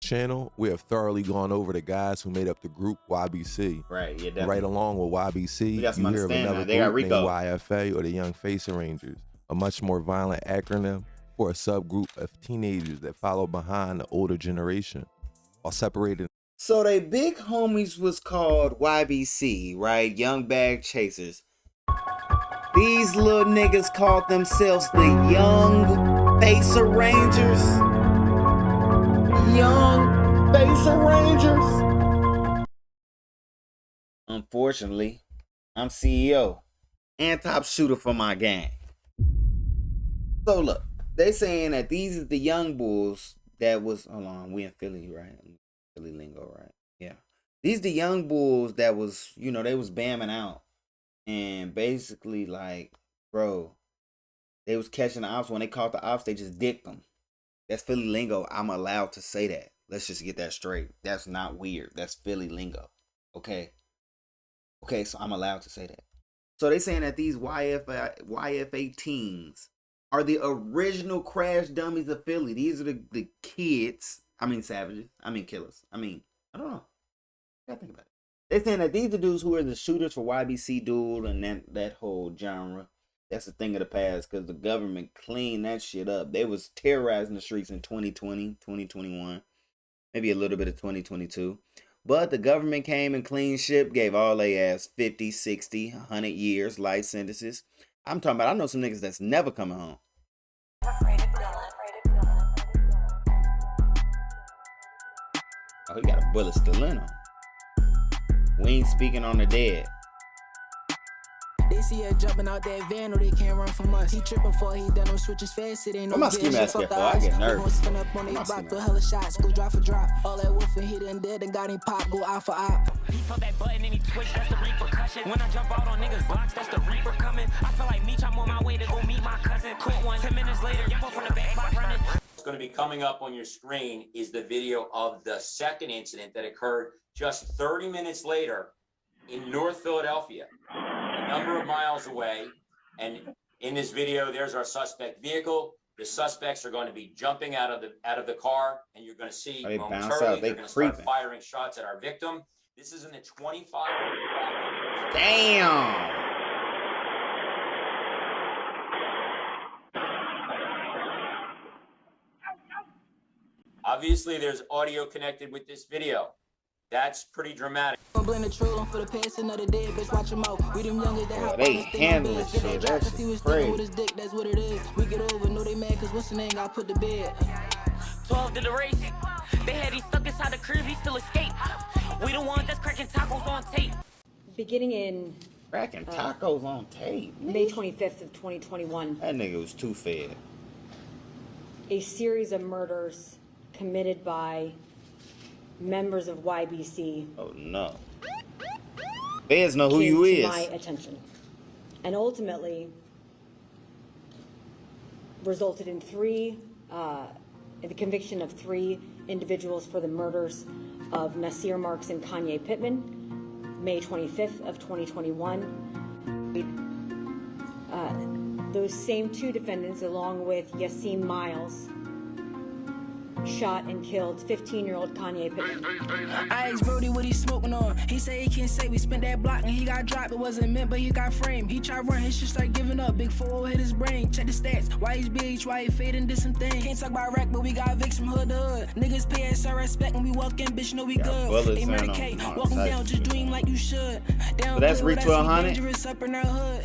channel, we have thoroughly gone over the guys who made up the group YBC. Right, yeah, definitely. Right along with YBC, We got some you hear of another they got group named Rico. YFA, or the Young Face Rangers, a much more violent acronym for a subgroup of teenagers that follow behind the older generation while separated. So they big homies was called YBC, right? Young Bag Chasers. These little niggas called themselves the Young Face Rangers. Young Face Rangers. Unfortunately, I'm CEO and top shooter for my gang. So look, they saying that these is the young bulls that was, hold on, we in Philly, right? Philly lingo, right? Yeah. These the young bulls that was, you know, they was bamming out. And basically, like, bro, they was catching the ops. When they caught the ops, they just dicked them. That's Philly lingo. I'm allowed to say that. Let's just get that straight. That's not weird. That's Philly lingo. Okay? Okay, so I'm allowed to say that. So they saying that these YFA teens are the original crash dummies of Philly. These are the kids. I mean savages. I mean killers. I don't know. I gotta think about it. They're saying that these are the dudes who are the shooters for YBC Duel and that whole genre. That's a thing of the past because the government cleaned that shit up. They was terrorizing the streets in 2020, 2021, maybe a little bit of 2022. But the government came and cleaned ship, gave all they ass 50, 60, 100 years, life sentences. I'm talking about, I know some niggas that's never coming home. Oh, he got a bullet still in him. We ain't speaking on the dead. They see her jumping out that van, or they can't run from us. He tripping for he done no switches fast. It ain't no my ski mask for? I get nervous. Spin up on his block, throw hella shots, go drop for drop. All that wolfing, he done dead and got him pop, go out for op. He felt that button and he twitched, that's the repercussion. When I jump out on niggas' blocks, that's the reaper coming. I feel like Meech, I'm on my way to go meet my cousin. Caught one, 10 minutes later, you from the back block running. What's going to be coming up on your screen is the video of the second incident that occurred just 30 minutes later in North Philadelphia, a number of miles away. And in this video, there's our suspect vehicle. The suspects are going to be jumping out of the car, and you're going to see momentarily they're going to start firing shots at our victim. This is in the 25. Damn. Obviously, there's audio connected with this video. That's pretty dramatic. I'm blame the troll for the past another day, bitch. Watch him out. We them youngers that they handle this shit. That's crazy. With his dick, that's what it is. We get over, know they mad, cause what's the name got put to bed. 12 to the race. They had he stuck inside the crib, he still escaped. We the ones that's cracking tacos on tape. Beginning in cracking tacos on tape. May 25th of 2021. That nigga was too fed. A series of murders committed by members of YBC. Oh no. Feds know who you is. My attention. And ultimately resulted in the conviction of 3 individuals for the murders of Nasir Marks and Kanye Pittman, May 25th of 2021. Those same 2 defendants, along with Yasim Miles, shot and killed 15-year-old Kanye Pittman. I asked Brody what he smoking on. He said he can't say we spent that block and he got dropped. It wasn't meant, but he got framed. He tried running, his shit started giving up. Big 4 hit his brain. Check the stats. Why he's big, why he fading, did some things. Can't talk about rap, but we got Vicks from hood to hood. Niggas pay us our respect when we walk in, bitch, know we good. They murder K, walking down, just dream like you should. Down so that's reach 1200. Up in our hood.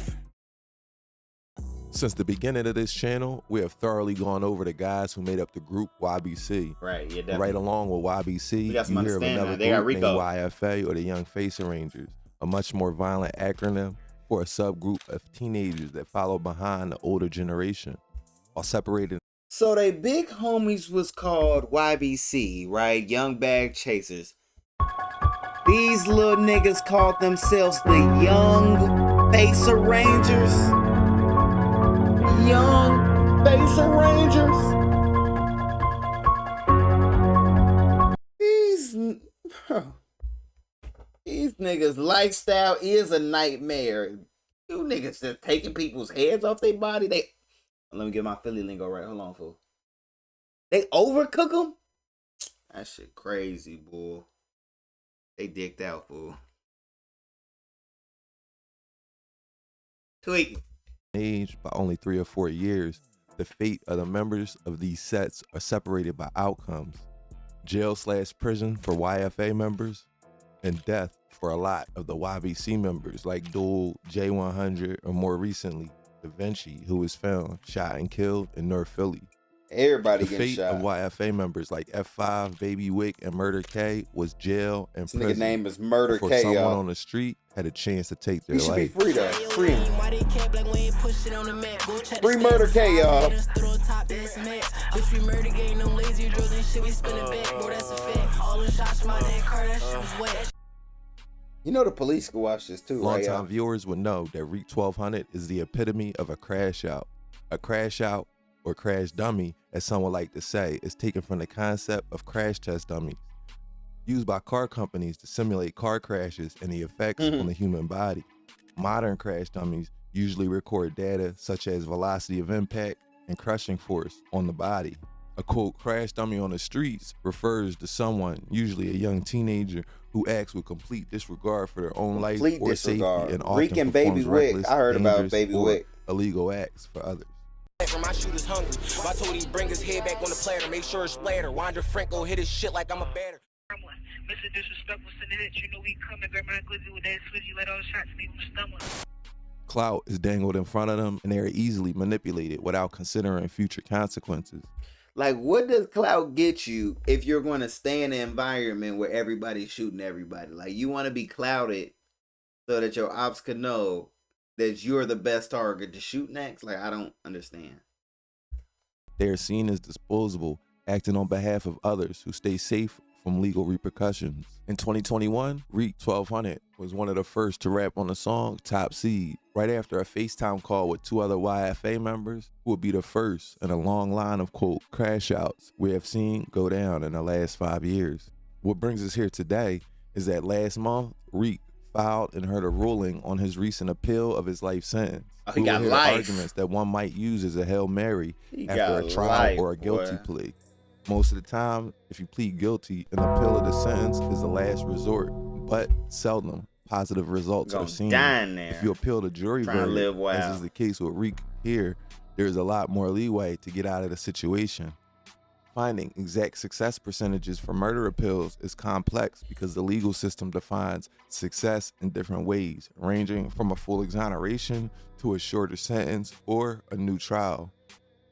Since the beginning of this channel, we have thoroughly gone over the guys who made up the group YBC. Right, yeah, definitely. Right along with YBC, you hear of another group named YFA, or the Young Face Rangers, a much more violent acronym for a subgroup of teenagers that follow behind the older generation while separated. So they big homies was called YBC, right? Young Bag Chasers. These little niggas called themselves the Young Face Rangers. Young Face Rangers. These niggas' lifestyle is a nightmare. You niggas just taking people's heads off their body. Let me get my Philly lingo right. Hold on, fool. They overcook them? That shit crazy, boy. They dicked out, fool. Tweaking. Age by only 3 or 4 years, the fate of the members of these sets are separated by outcomes: jail/prison for YFA members, and death for a lot of the YBC members like Duel, J100, or more recently, Da Vinci, who was found shot and killed in North Philly. Everybody The getting fate shot. of YFA members like F5, Baby Wick, and Murder K was jail and This nigga prison name is Murder before K, someone y'all. on the street had a chance to take their He should be life. free though. Free him. Free Murder K, y'all. You know the police can watch this too, right? Longtime viewers would know that REAP 1200 is the epitome of a crash out. A crash out, or crash dummy, as some would like to say, is taken from the concept of crash test dummies, used by car companies to simulate car crashes and the effects on the human body. Modern crash dummies usually record data such as velocity of impact and crushing force on the body. A quote crash dummy on the streets refers to someone, usually a young teenager, who acts with complete disregard for their own life Complete or disregard. safety and Reek often and Baby performs Wick. reckless, I heard about dangerous, Baby or Wick. illegal acts for others. My shooter's hungry. I told he bring his head back on the platter, make sure it's splatter. Wander Franco hit his shit like I'm a batter. Mr. Disrespectful, sending it. You know we coming, grab my glizzy with that switchy, let all the shots leave him stomach. Clout is dangled in front of them, and they are easily manipulated without considering future consequences. Like, what does clout get you if you're going to stay in an environment where everybody's shooting everybody? Like, you want to be clouted so that your ops can know that you're the best target to shoot next? Like, I don't understand. They are seen as disposable, acting on behalf of others who stay safe from legal repercussions. In 2021, REAP 1200 was one of the first to rap on the song Top Seed, right after a FaceTime call with 2 other YFA members, who would be the first in a long line of, quote, crash outs we have seen go down in the last 5 years. What brings us here today is that last month, REAP filed and heard a ruling on his recent appeal of his life sentence. He We will got hear life. arguments that one might use as a Hail Mary He after got a trial life, or a guilty boy. plea. Most of the time, if you plead guilty, an appeal of the sentence is the last resort, but seldom positive results Gonna are seen. die in there. If you appeal the jury Trying to verdict, live wild. as is the case with Reek here, there's a lot more leeway to get out of the situation. Finding exact success percentages for murder appeals is complex because the legal system defines success in different ways, ranging from a full exoneration to a shorter sentence or a new trial.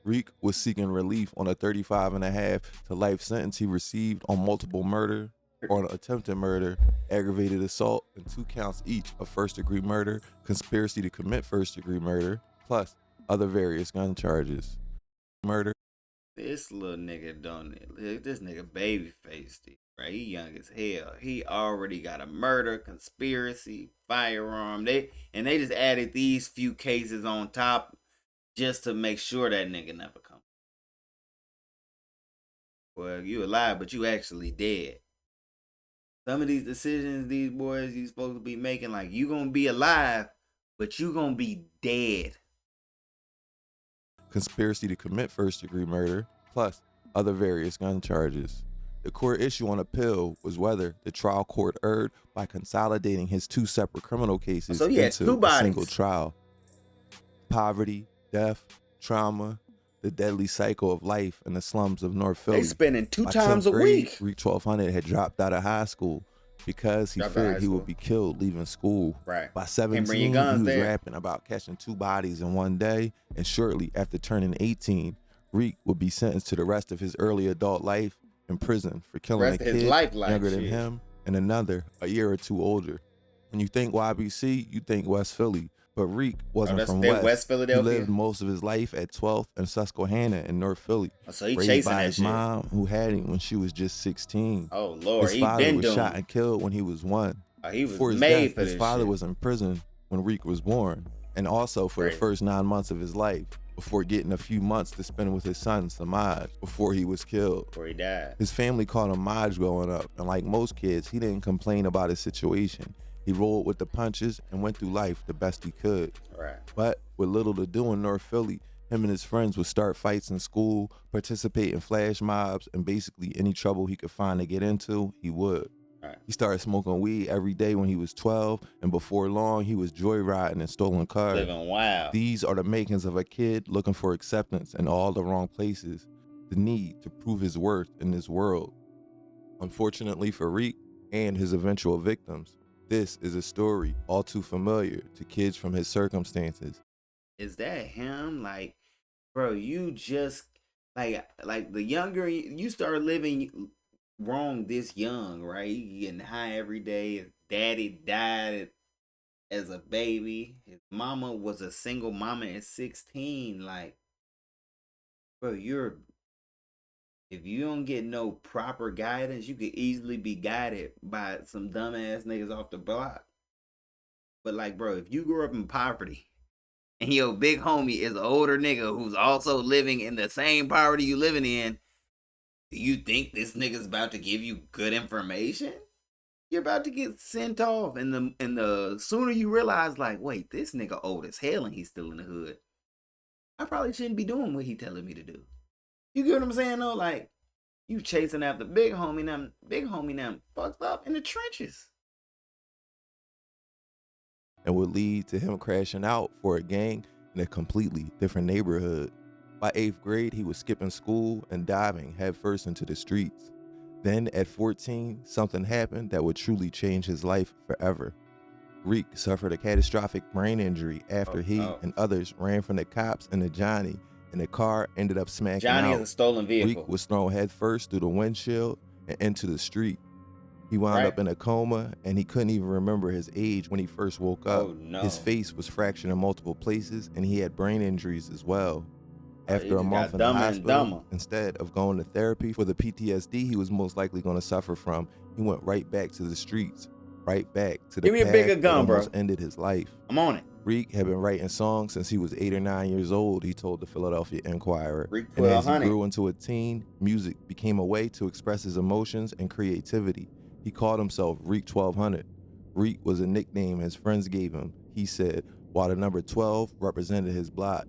Reek was seeking relief on a 35.5 to life sentence he received on multiple murder, on attempted murder, aggravated assault, and 2 counts each of first-degree murder, conspiracy to commit first-degree murder, plus other various gun charges. Murder. This little nigga don't it. This nigga baby faced it, right? He young as hell. He already got a murder, conspiracy, firearm. They just added these few cases on top just to make sure that nigga never come. Well, you alive, but you actually dead. Some of these decisions these boys you supposed to be making, like you gonna be alive, but you gonna be dead. Conspiracy to commit first-degree murder, plus other various gun charges. The core issue on appeal was whether the trial court erred by consolidating his 2 separate criminal cases So he had into 2 a bodies. single trial. Poverty, death, trauma, the deadly cycle of life in the slums of North Philly. They spending 2 By times 10th a grade, week. Reek 1200 had dropped out of high school because he Dropped out of feared high he would school. be killed leaving school. Right. By Can't 17, bring he your guns was there. rapping about catching 2 bodies in one day, and shortly after turning 18, Reek would be sentenced to the rest of his early adult life in prison for killing Rest a of his kid life younger than shit. him and another a year or 2 older. When you think YBC, you think West Philly, but Reek wasn't that's from that West Philadelphia? He lived most of his life at 12th and Susquehanna in North Philly. Oh, so he raised chasing by that his shit. mom, who had him when she was just 16. Oh Lord, His he father been was doing. shot and killed when he was 1. Oh, he was Before his made death, for his this father shit. was in prison when Reek was born, and also for Crazy. the first 9 months of his life, before getting a few months to spend with his son Samaj before he was killed. Before he died. His family called him Maj growing up, and like most kids, he didn't complain about his situation. He rolled with the punches and went through life the best he could. Right. But with little to do in North Philly, Him and his friends would start fights in school, participate in flash mobs, and basically any trouble he could find to get into, he would. Right. He started smoking weed every day when he was 12, and before long, he was joyriding in stolen cars. Living wild. These are the makings of a kid looking for acceptance in all the wrong places, the need to prove his worth in this world. Unfortunately for Reek and his eventual victims, this is a story all too familiar to kids from his circumstances. Is that him? Like, bro, you just like the younger you start living wrong this young, right? You getting high every day. His daddy died as a baby. His mama was a single mama at 16. Like, bro, if you don't get no proper guidance, you could easily be guided by some dumbass niggas off the block. But like, bro, if you grew up in poverty and your big homie is an older nigga who's also living in the same poverty you living in, do you think this nigga's about to give you good information? You're about to get sent off, and the sooner you realize, like, wait, this nigga old as hell and he's still in the hood, I probably shouldn't be doing what he telling me to do. You get what I'm saying though? Like, you chasing after big homie now fucked up in the trenches. And would lead to him crashing out for a gang in a completely different neighborhood. By 8th grade, he was skipping school and diving headfirst into the streets. Then at 14, something happened that would truly change his life forever. Reek suffered a catastrophic brain injury after he and others ran from the cops into Johnny, and the car ended up smacking out. Johnny is a stolen vehicle. Reek was thrown headfirst through the windshield and into the street. He wound up in a coma, and he couldn't even remember his age when he first woke up. Oh, no. His face was fractured in multiple places, and he had brain injuries as well. After a month in the hospital, instead of going to therapy for the PTSD he was most likely going to suffer from, he went right back to the streets, right back to the Give me a bigger gun, bro. Almost ended his life. I'm on it. Reek had been writing songs since he was 8 or 9 years old, he told the Philadelphia Inquirer. Reek and as he grew into a teen, music became a way to express his emotions and creativity. He called himself Reek 1200. Reek was a nickname his friends gave him, he said, while the number 12 represented his block.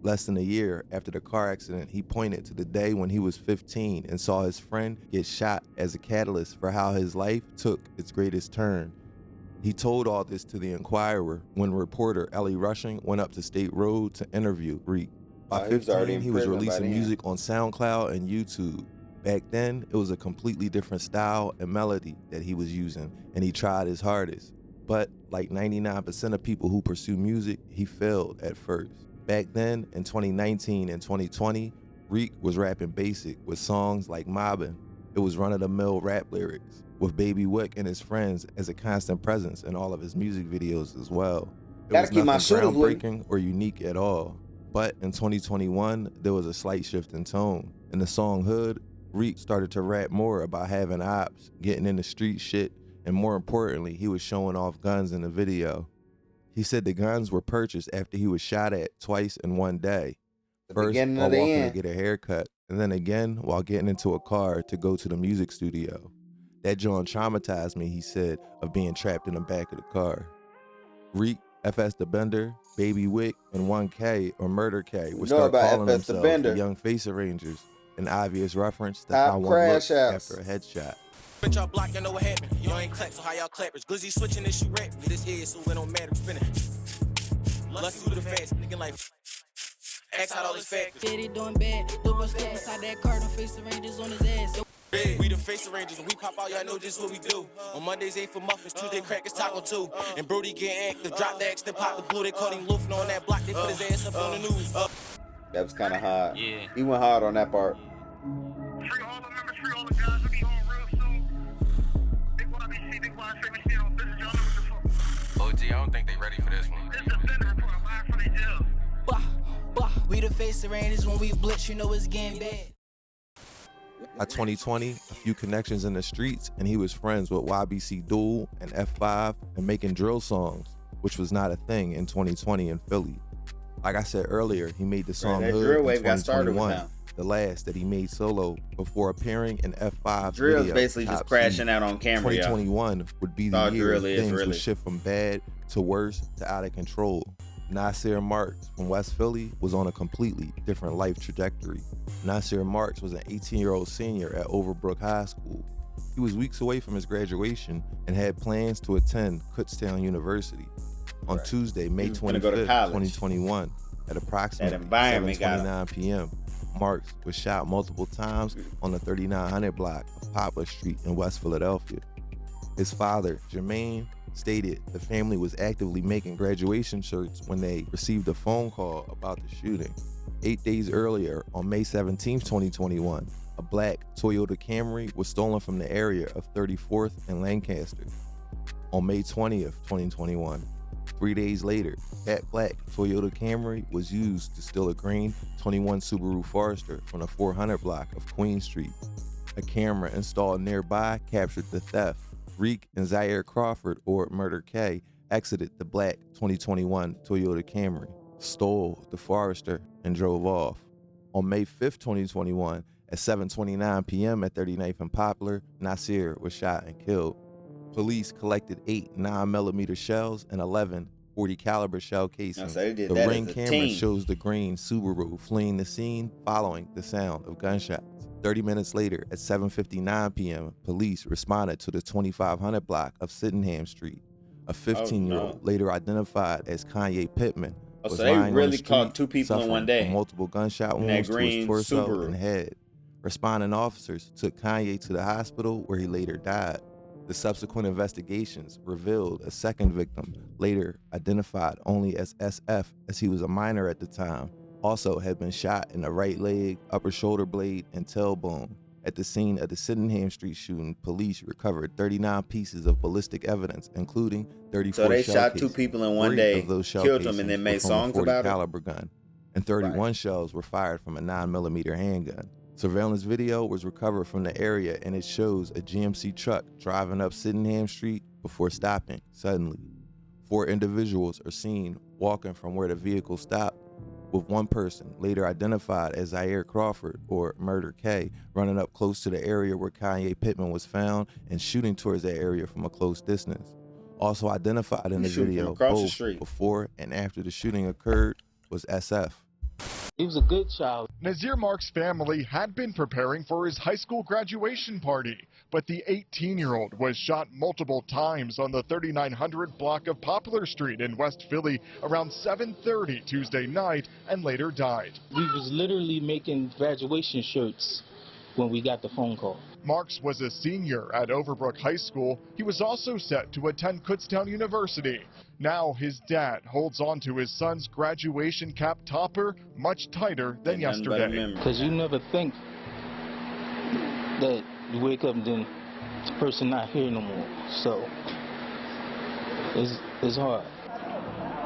Less than a year after the car accident, he pointed to the day when he was 15 and saw his friend get shot as a catalyst for how his life took its greatest turn. He told all this to the Inquirer when reporter Ellie Rushing went up to State Road to interview Reek. By 15, he was releasing music on SoundCloud and YouTube. Back then, it was a completely different style and melody that he was using, and he tried his hardest. But like 99% of people who pursue music, he failed at first. Back then, in 2019 and 2020, Reek was rapping basic with songs like Mobbin'. It was run-of-the-mill rap lyrics, with Baby Wick and his friends as a constant presence in all of his music videos as well. It was nothing groundbreaking or unique at all. But in 2021, there was a slight shift in tone. In the song Hood, Reek started to rap more about having ops, getting into street shit, and more importantly, he was showing off guns in the video. He said the guns were purchased after he was shot at twice in one day. First, while walking to get a haircut, and then again while getting into a car to go to the music studio. That joint traumatized me, he said, of being trapped in the back of the car. Reek, FS the Bender, Baby Wick, and 1K or Murder K would start calling themselves the Young Face Arrangers, an obvious reference to how one looks after a headshot. Bitch, y'all block, you know what happened. You ain't clap, so how y'all clappers? Glizzy switching this shit rap. Get his head, so it don't matter. Spinning. Let's do the fast, nigga like. X out all his factors. Yeah, they doing bad. Double step inside that car, don't face the Rangers on his ass. We the face arrangers, when we pop out, y'all know just what we do. On Mondays, ain't for muffins, Tuesday, crackers, taco too. And Brody get active, drop the X, then pop the blue. They caught him loafing on that block, they put his ass up on the news. That was kind of hard. Yeah. He went hard on that part. Free all the members, free all the guys. We'll be home real soon. Big YBC, Big YFA, we stay on business. Y'all know what the fuck. OG, I don't think they ready for this one. This is a Bender report, live from the jail. We the face of Rangers when we blitz, you know it's getting bad. By 2020, a few connections in the streets, and he was friends with YBC Duel and F5 and making drill songs, which was not a thing in 2020 in Philly. Like I said earlier, he made the song Hood in 2021, the last that he made solo before appearing in F5's Drill's video, basically just crashing out on camera. 2021 would be the year things would shift from bad to worse to out of control. Nasir Marks from West Philly was on a completely different life trajectory. Nasir Marks was an 18-year-old senior at Overbrook High School. He was weeks away from his graduation and had plans to attend Kutztown University. On Tuesday, May 25th, 2021, at approximately 7:29 p.m., Marks was shot multiple times on the 3900 block of Poplar Street in West Philadelphia. His father, Jermaine, stated the family was actively making graduation shirts when they received a phone call about the shooting. 8 days earlier, on May 17, 2021, a black Toyota Camry was stolen from the area of 34th and Lancaster. On May 20th, 2021, 3 days later, that black Toyota Camry was used to steal a green 21 Subaru Forester from the 400 block of Queen Street. A camera installed nearby captured the theft. Reek and Zaire Crawford, or Murder K, exited the black 2021 Toyota Camry, stole the Forester, and drove off. On May 5th, 2021, at 7:29 p.m. at 39th and Poplar, Nasir was shot and killed. Police collected 8 9mm shells and 11 .40 caliber shell casings. The ring camera shows the green Subaru fleeing the scene following the sound of gunshots. 30 minutes later, at 7:59 p.m., police responded to the 2500 block of Sydenham Street. A 15-year-old, later identified as Kanye Pittman, was lying on the street, caught 2 people in one day. from multiple gunshot wounds to his torso and head. Responding officers took Kanye to the hospital, where he later died. The subsequent investigations revealed a second victim, later identified only as SF, as he was a minor at the time, also had been shot in the right leg, upper shoulder blade, and tailbone. At the scene of the Sydenham Street shooting, police recovered 39 pieces of ballistic evidence, including 34 shell casings. So they shot 2 people in one day, killed them, and then made songs about it? Caliber gun, and 31 shells were fired from a 9mm handgun. Surveillance video was recovered from the area, and it shows a GMC truck driving up Sydenham Street before stopping suddenly. 4 individuals are seen walking from where the vehicle stopped, with one person, later identified as Zaire Crawford, or Murder K, running up close to the area where Kanye Pittman was found and shooting towards that area from a close distance. Also identified in the video, both before and after the shooting occurred, was SF. He was a good child. Nasir Marks' family had been preparing for his high school graduation party, but the 18-year-old was shot multiple times on the 3900 block of Poplar Street in West Philly around 7:30 Tuesday night and later died. We was literally making graduation shirts when we got the phone call. Marks was a senior at Overbrook High School. He was also set to attend Kutztown University. Now his dad holds on to his son's graduation cap topper much tighter than yesterday. Because you never think that you wake up and then the person not here no more. So it's hard.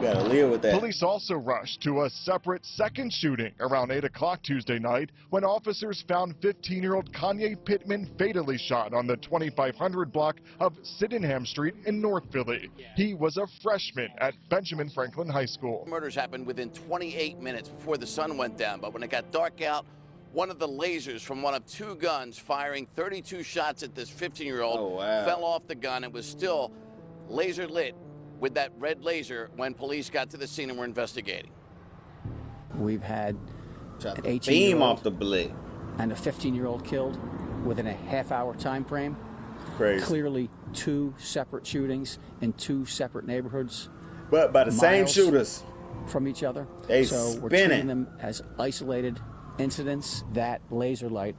Gotta live with that. Police also rushed to a separate second shooting around 8 o'clock Tuesday night when officers found 15-year-old Kanye Pittman fatally shot on the 2500 block of Sydenham Street in North Philly. He was a freshman at Benjamin Franklin High School. Murders happened within 28 minutes before the sun went down, but when it got dark out, one of the lasers from one of 2 guns firing 32 shots at this 15-year-old fell off the gun. It was still laser lit with that red laser when police got to the scene and were investigating. We've had an 18-year-old beam off the blade and a 15-year-old killed within a half-hour time frame. Crazy. Clearly 2 separate shootings in 2 separate neighborhoods. But by the same shooters from each other. So we're treating them as isolated incidents. That laser light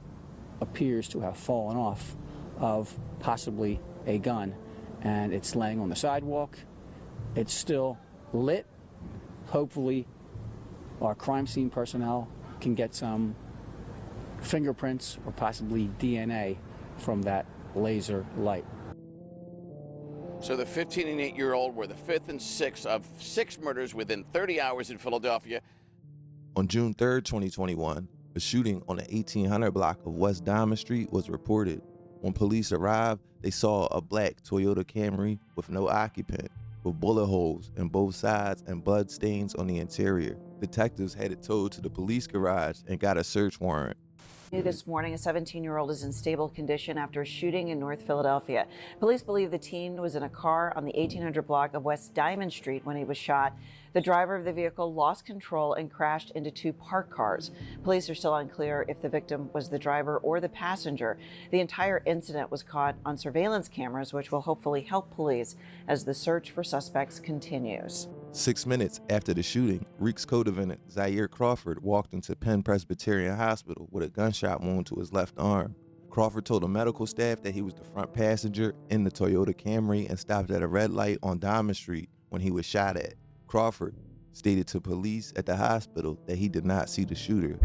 appears to have fallen off of possibly a gun, and it's laying on the sidewalk. It's still lit. Hopefully, our crime scene personnel can get some fingerprints or possibly DNA from that laser light. So the 15 and 8-year-old were the 5th and 6th of 6 murders within 30 hours in Philadelphia. On June 3rd, 2021, a shooting on the 1800 block of West Diamond Street was reported. When police arrived, they saw a black Toyota Camry with no occupant, with bullet holes in both sides and blood stains on the interior. Detectives had it towed to the police garage and got a search warrant. This morning, a 17-year-old is in stable condition after a shooting in North Philadelphia. Police believe the teen was in a car on the 1800 block of West Diamond Street when he was shot. The driver of the vehicle lost control and crashed into two parked cars. Police are still unclear if the victim was the driver or the passenger. The entire incident was caught on surveillance cameras, which will hopefully help police as the search for suspects continues. 6 minutes after the shooting, Reek's co-defendant, Zaire Crawford, walked into Penn Presbyterian Hospital with a gunshot wound to his left arm. Crawford told the medical staff that he was the front passenger in the Toyota Camry and stopped at a red light on Diamond Street when he was shot at. Crawford stated to police at the hospital that he did not see the shooter.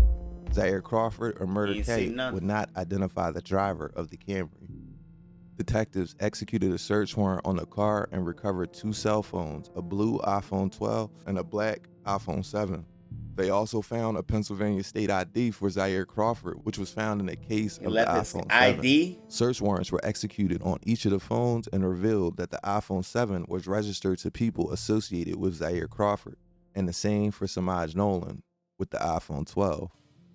Zaire Crawford or Murder K would not identify the driver of the Camry. Detectives executed a search warrant on the car and recovered 2 cell phones, a blue iPhone 12 and a black iPhone 7. They also found a Pennsylvania state ID for Zaire Crawford, which was found in a case of the iPhone 7. ID? Search warrants were executed on each of the phones and revealed that the iPhone 7 was registered to people associated with Zaire Crawford, and the same for Samaj Nolan with the iPhone 12.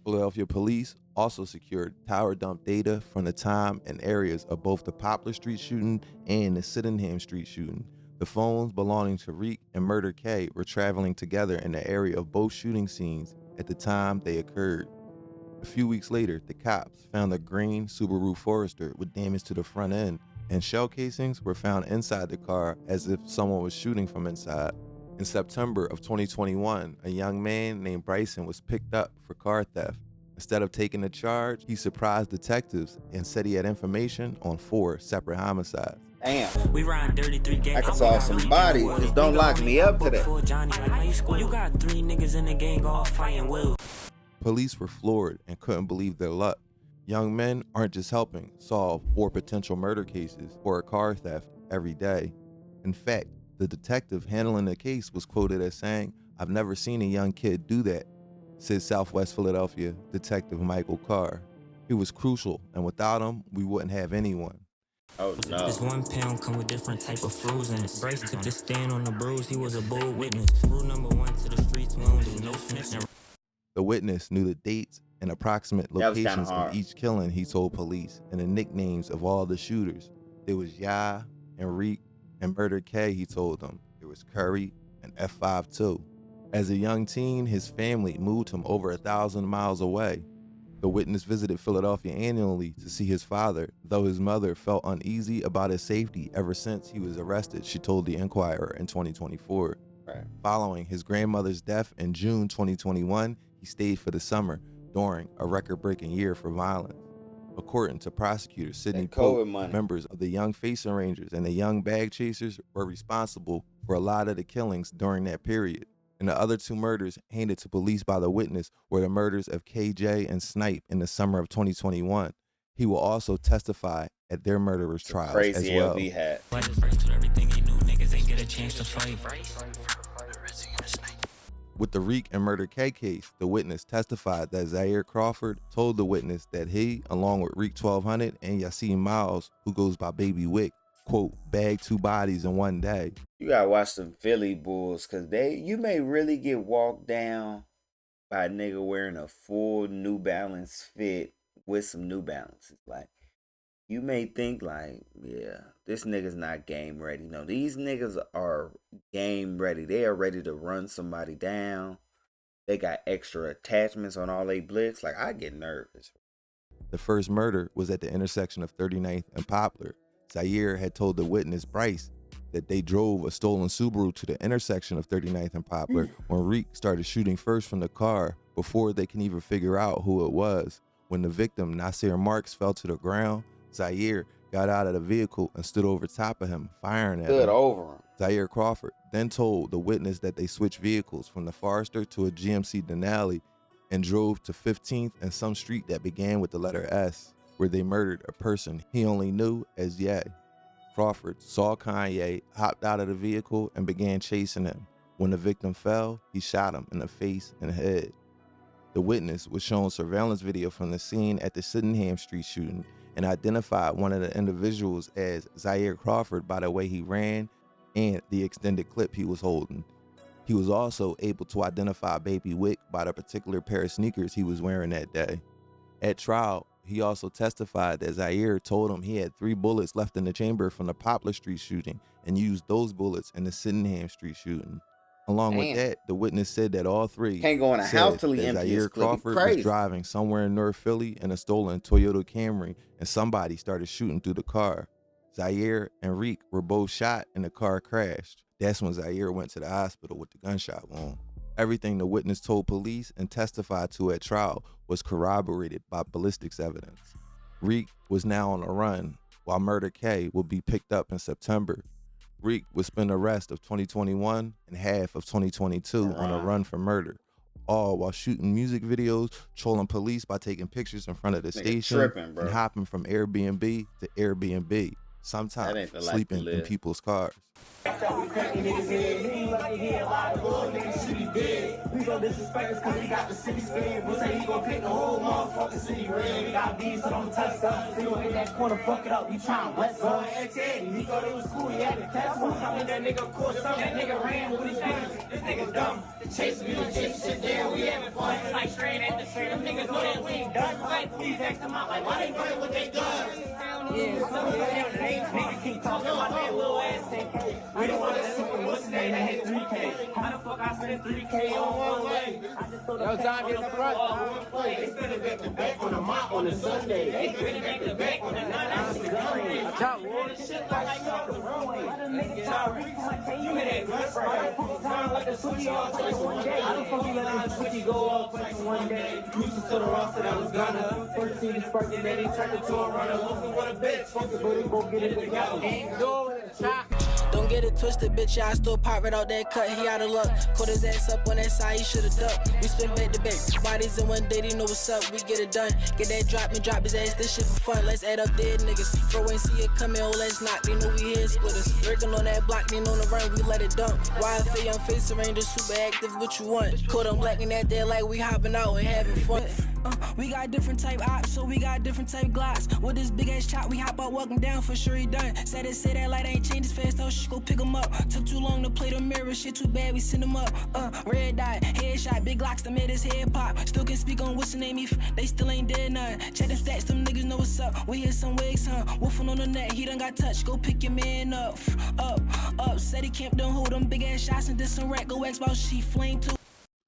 Philadelphia police also secured tower dump data from the time and areas of both the Poplar Street shooting and the Sydenham Street shooting. The phones belonging to Reek and Murder K were traveling together in the area of both shooting scenes at the time they occurred. A few weeks later, the cops found a green Subaru Forester with damage to the front end, and shell casings were found inside the car as if someone was shooting from inside. In September of 2021, a young man named Bryson was picked up for car theft. Instead of taking the charge, he surprised detectives and said he had information on 4 separate homicides. Damn. We ride dirty 3 games. I can saw some bodies. Just don't lock me up to that. You got 3 niggas in the gang all fighting will. Police were floored and couldn't believe their luck. Young men aren't just helping solve 4 potential murder cases or a car theft every day. In fact, the detective handling the case was quoted as saying, "I've never seen a young kid do that," said Southwest Philadelphia Detective Michael Carr. He was crucial, and without him, we wouldn't have anyone. Oh no. This 1 pound come with different type of frozen. Bryce took the stand on the bruise, he was a bold witness. Rule number 1 to the streets, we don't do no snitching. The witness knew the dates and approximate locations of each killing, he told police, and the nicknames of all the shooters. There was Ya and Reek and Murder K, he told them. There was Curry and F52. As a young teen, his family moved him over 1,000 miles away. The witness visited Philadelphia annually to see his father, though his mother felt uneasy about his safety ever since he was arrested, she told the Inquirer in 2024. Right. Following his grandmother's death in June 2021, he stayed for the summer during a record-breaking year for violence. According to prosecutor Sidney Pope, members of the Young Facing Rangers and the Young Bag Chasers were responsible for a lot of the killings during that period. And the other 2 murders handed to police by the witness were the murders of KJ and Snipe in the summer of 2021. He will also testify at their murderers' trials as well. LV hat. With the Reek and Murder K case, the witness testified that Zaire Crawford told the witness that he, along with Reek 1200 and Yassine Miles, who goes by Baby Wick, quote, bagged 2 bodies in 1 day. You gotta watch some Philly Bulls, cause you may really get walked down by a nigga wearing a full New Balance fit with some New Balances. Like, you may think like, yeah, this nigga's not game ready. No, these niggas are game ready. They are ready to run somebody down. They got extra attachments on all they blicks. Like, I get nervous. The first murder was at the intersection of 39th and Poplar. Zaire had told the witness, Bryce, that they drove a stolen Subaru to the intersection of 39th and Poplar when Reek started shooting first from the car before they can even figure out who it was. When the victim, Nasir Marks, fell to the ground, Zaire got out of the vehicle and stood over top of him, firing at him. Over him. Zaire Crawford then told the witness that they switched vehicles from the Forester to a GMC Denali and drove to 15th and some street that began with the letter S, where they murdered a person he only knew as Ye. Crawford saw Kanye, hopped out of the vehicle, and began chasing him. When the victim fell, he shot him in the face and head. The witness was shown surveillance video from the scene at the Sydenham Street shooting and identified one of the individuals as Zaire Crawford by the way he ran and the extended clip he was holding. He was also able to identify Baby Wick by the particular pair of sneakers he was wearing that day. At trial, he also testified that Zaire told him he had 3 bullets left in the chamber from the Poplar Street shooting and used those bullets in the Sydenham Street shooting. Along with that, the witness said that all 3 can't go in a house till he empty his Zaire clip. Crawford was driving somewhere in North Philly in a stolen Toyota Camry, and somebody started shooting through the car. Zaire and Reek were both shot and the car crashed. That's when Zaire went to the hospital with the gunshot wound. Everything the witness told police and testified to at trial was corroborated by ballistics evidence. Reek was now on the run, while Murder K will be picked up in September. Reek would spend the rest of 2021 and half of 2022 on a run for murder, all while shooting music videos, trolling police by taking pictures in front of the station, and hopping from Airbnb to Airbnb, sometimes sleeping in people's cars. We gon' disrespect us cause we got the city scared. We say he gon' pick the whole motherfucking city red. We got beats, so don't touch stuff. We gon' hit that corner, fuck it up. We tryna west side. He go to school, he had the catch one. I mean, that nigga caught something. That nigga ran with his hands. This nigga dumb. Chasing me, chasing shit down. We having fun. It's like straight at the street. Them niggas know that we ain't done. Like, please ask them out. Like, why they running with their guns? Yeah, some of them niggas keep talking about that little ass 10K. We don't want to super. What's the name? That hit 3K. How the fuck I spend 3K on one way? Yo, time get the front. They spinning back to back on the mop on the Sunday. They spinning back to back on the 9. Top roll this shit like off the runway. How the nigga top reach like you in that dress right? Time like the switchy off place one day. How the fuck you let the switchy go off place one day? Used to the roster that was gonna. First see the spark and then he turned it to a runner. Looking what a bitch. Fuck it, but he gon' get it together. Ain't going to chop. Don't get it twisted, bitch. I still pop right out that cut. He out of luck. Caught his ass up on that side. He should've ducked. We spin back to back. Bodies in one day. They know what's up. We get it done. Get that drop and drop his ass. This shit for fun. Let's add up dead niggas. Throw and see it coming. Oh, let's knock. They know we here splitters. Breaking on that block. They know the run. We let it dump. YFA on face Rangers. Super active. What you want? Caught them black in that day like we hopping out and having fun. We got different type ops, so we got different type glocks. With this big ass chop, we hop out, walking down, for sure he done. Said it, say that light ain't changed fast, so she go pick him up. Took too long to play the mirror, shit too bad, we send him up. Red dot, headshot, big locks that made his head pop. Still can speak on what's the name, they still ain't dead none. Check them stats, them niggas know what's up. We hit some wigs, huh? Wolfing on the net, he done got touched, go pick your man up. Said he camped, don't hold them big ass shots and did some rack, go X while she flame too.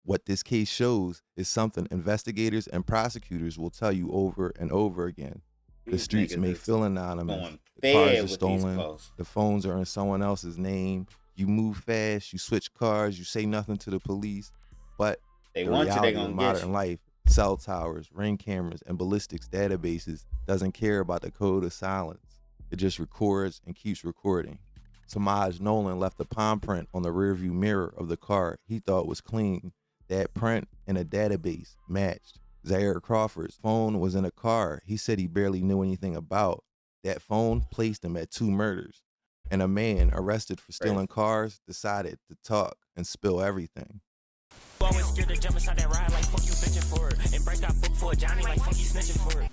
What this case shows is something investigators and prosecutors will tell you over and over again. The streets may feel anonymous, the cars are stolen, the phones are in someone else's name, you move fast, you switch cars, you say nothing to the police, but they the want you, they reality gonna of get modern you. life, cell towers, ring cameras, and ballistics databases doesn't care about the code of silence. It just records and keeps recording. Samaj Nolan left a palm print on the rearview mirror of the car he thought was clean. That print in a database matched. Zaire Crawford's phone was in a car he said he barely knew anything about. That phone placed him at 2 murders. And a man arrested for stealing cars decided to talk and spill everything. Always scared to jump inside that ride like fuck you bitching for it. And break out book for a Johnny like fuck you snitching for it.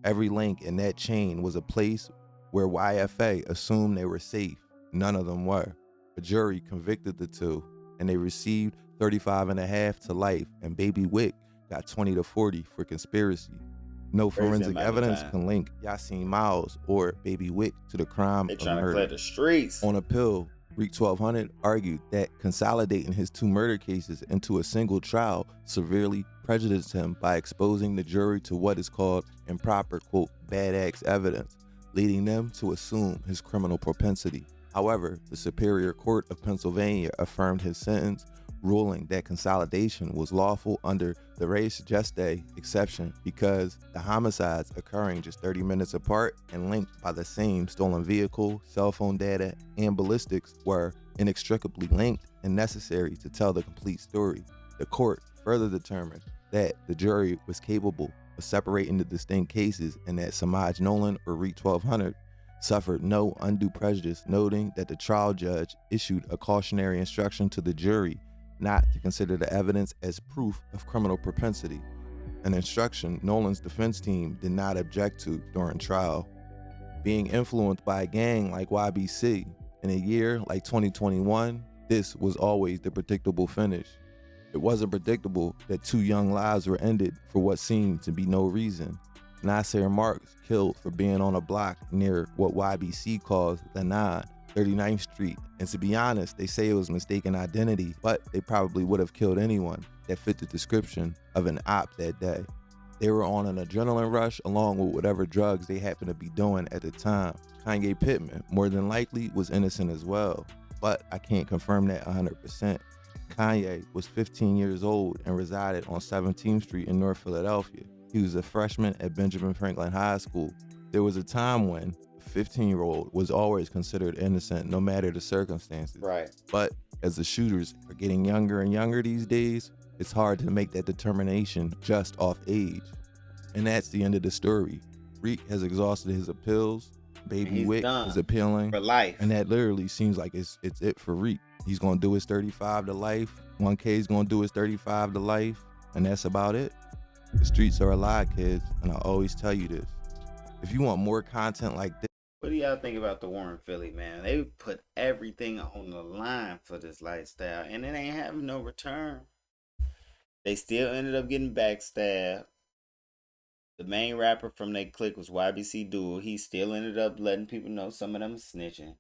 Every link in that chain was a place where YFA assumed they were safe. None of them were. A jury convicted the 2 and they received 35.5 to life, and Baby Wick got 20 to 40 for conspiracy. No forensic evidence can link Yassine Miles or Baby Wick to the crime of trying murder. to clear the streets. On appeal, Reek 1200 argued that consolidating his 2 murder cases into a single trial severely prejudiced him by exposing the jury to what is called improper, quote, bad acts evidence, leading them to assume his criminal propensity. However, the Superior Court of Pennsylvania affirmed his sentence, ruling that consolidation was lawful under the res gestae exception because the homicides occurring just 30 minutes apart and linked by the same stolen vehicle, cell phone data, and ballistics were inextricably linked and necessary to tell the complete story. The court further determined that the jury was capable of separating the distinct cases and that Samaj Nolan or Reek 1200 suffered no undue prejudice, noting that the trial judge issued a cautionary instruction to the jury not to consider the evidence as proof of criminal propensity, an instruction Nolan's defense team did not object to during trial. Being influenced by a gang like YBC in a year like 2021, this was always the predictable finish. It wasn't predictable that 2 young lives were ended for what seemed to be no reason. Nasir Marks killed for being on a block near what YBC calls the 9, 39th Street. And to be honest, they say it was mistaken identity, but they probably would have killed anyone that fit the description of an op that day. They were on an adrenaline rush along with whatever drugs they happened to be doing at the time. Kanye Pittman, more than likely, was innocent as well, but I can't confirm that 100%. Kanye was 15 years old and resided on 17th Street in North Philadelphia. He was a freshman at Benjamin Franklin High School. There was a time when a 15-year-old was always considered innocent no matter the circumstances. Right. But as the shooters are getting younger and younger these days, it's hard to make that determination just off age. And that's the end of the story. Reek has exhausted his appeals. Baby Wick is appealing for life. And that literally seems like it's it for Reek. He's gonna do his 35 to life. 1K is gonna do his 35 to life. And that's about it. The streets are alive, kids. And I always tell you this. If you want more content like this. What do y'all think about the war in Philly, man? They put everything on the line for this lifestyle, and it ain't having no return. They still ended up getting backstabbed. The main rapper from that clique was YBC Duel. He still ended up letting people know some of them snitching.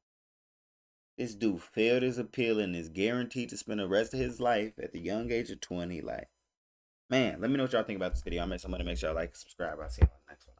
This dude failed his appeal and is guaranteed to spend the rest of his life at the young age of 20. Like, man, let me know what y'all think about this video. I made somebody make sure y'all like and subscribe. I'll see you on the next one.